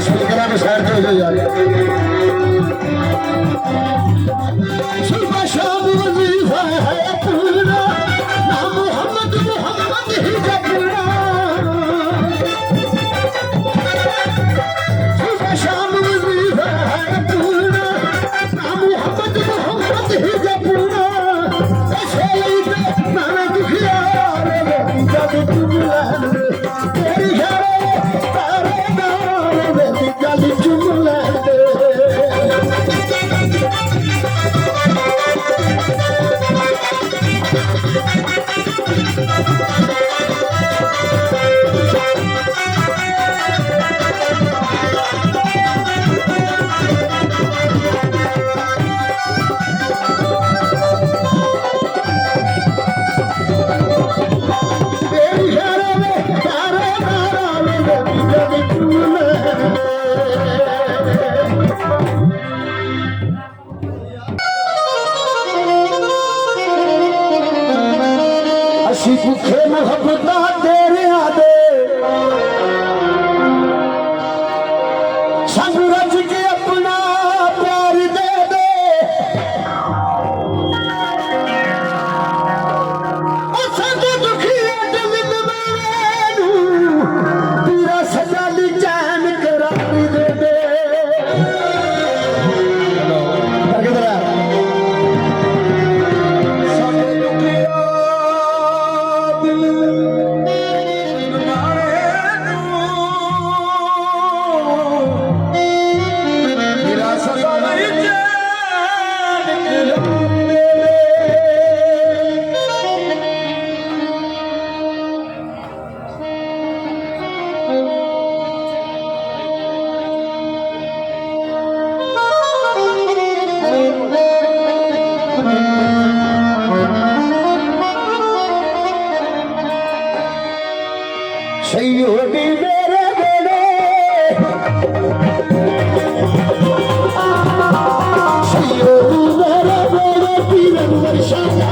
Speaker में side पे हो जाए सुबह शाम वजीफा है पूरा नाम मोहम्मद मोहम्मद ही जपना सुबह शाम वजीफा है पूरा नाम मोहम्मद मोहम्मद ही जपना ऐसे ही नाना दुखिया रे जब तुम लहरे तेरी घरे तारे नारे जब तुम लहरे असी भुखे मोहब्बता तेरे आदे सानू रज के अपना प्यार दे दे सानू दुखी दिल मेनू तेरा सजाली चैन करार दे दे सैयदी मेरे बेड़े सैयदी मेरे बेड़े पीरंवर शाह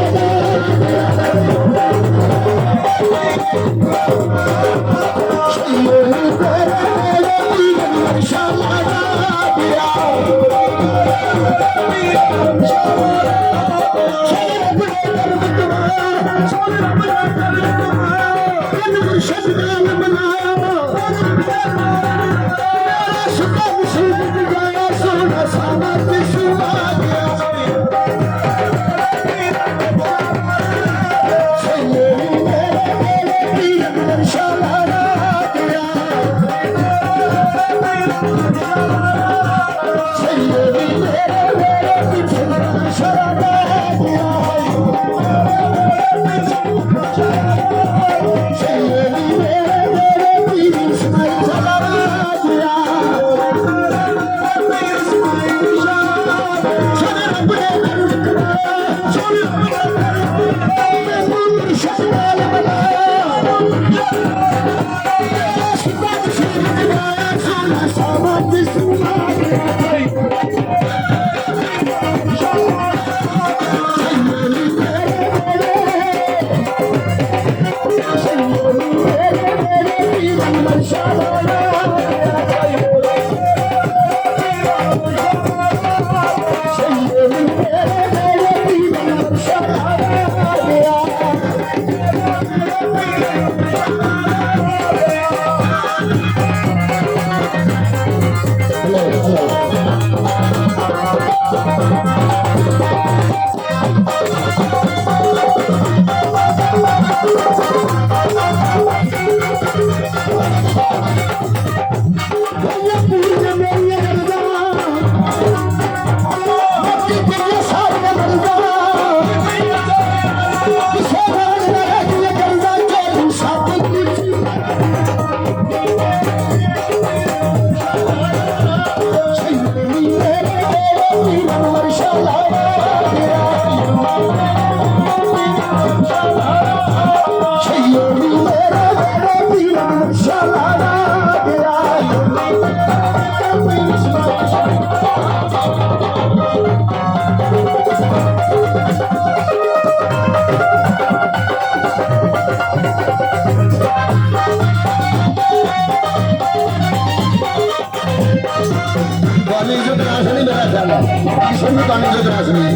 अपनी इज्जत रास नहीं मेरा ख्याल है किसी भी पानी इज्जत रास नहीं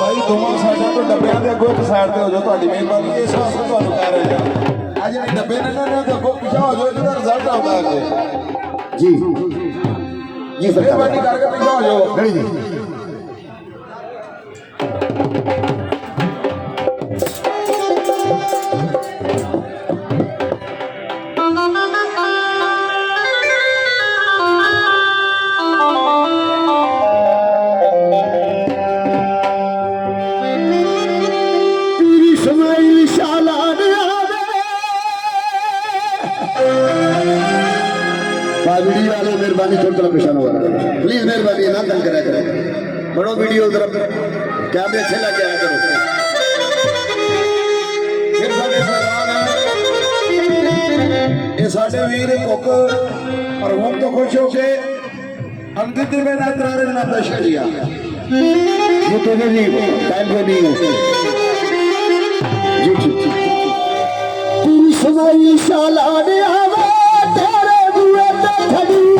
भाई दोनों साइडों तो डब्बे के अगो एक साइड पे हो जाओ ਤੁਹਾਡੀ ਮਿਹਰਬਾਨੀ ਇਹ ਸਾਹ ਤੋਂ ਤੁਹਾਨੂੰ ਕਹਿ ਰਹੇ ਹਾਂ ਆ ਜਿਹੜੇ ਡੱਬੇ ਨੇ ਨਾ ਤੇ ਅੱਗੋਂ ਪਿੱਛਾ ਹੋ ਜਾਓ ਇਹਦਾ ਰਿਜ਼ਲਟ ਆਉਂਦਾ ਅੱਗੇ जी जी सरकार ਮਿਹਰਬਾਨੀ ਕਰਕੇ ਪਿੱਛਾ ਹੋ ਜਾਓ नहीं जी वीडियो वाले मेहरबानी थोड़ी तरफ पेशान हो प्लीज मेहरबानी ना तंग करा करें बड़ो वीडियो तरफ कैमरे अच्छे लग आया करो ਫਿਰ ਸਾਡੇ ਸਹਿਬਾਨ ਇਹ ਸਾਡੇ ਵੀਰ ਕੁੱਕ ਪਰਵਮ ਤੋਂ ਖੁਸ਼ ਹੋ ਕੇ ਅੰਕਿਤ ਦੇ ਨਾਲ ਤਰਾਰੇ ਨਾਲ ਦਾ ਸ਼ਰੀਆ ये तो नहीं टाइम पे नहीं है जी जी तेरी समाई शालाने आवा तेरे बुए पे खड़ी में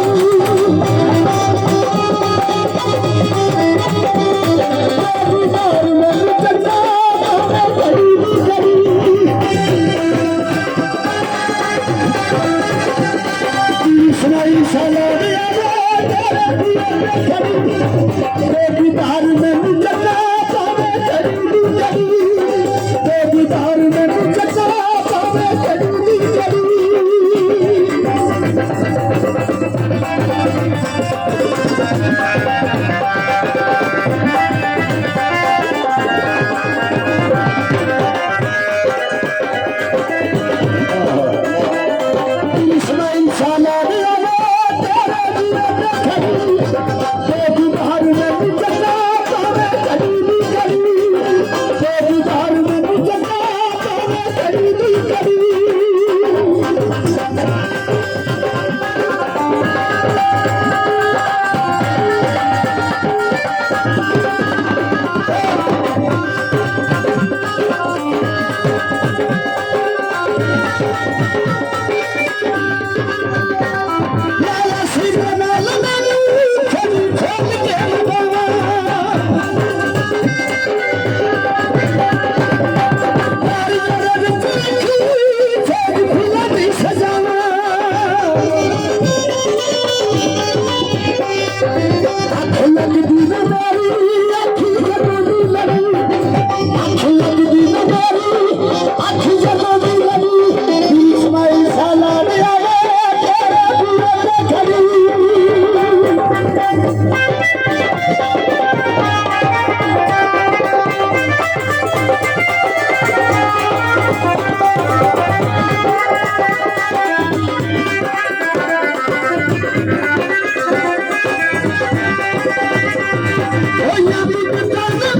Thank you.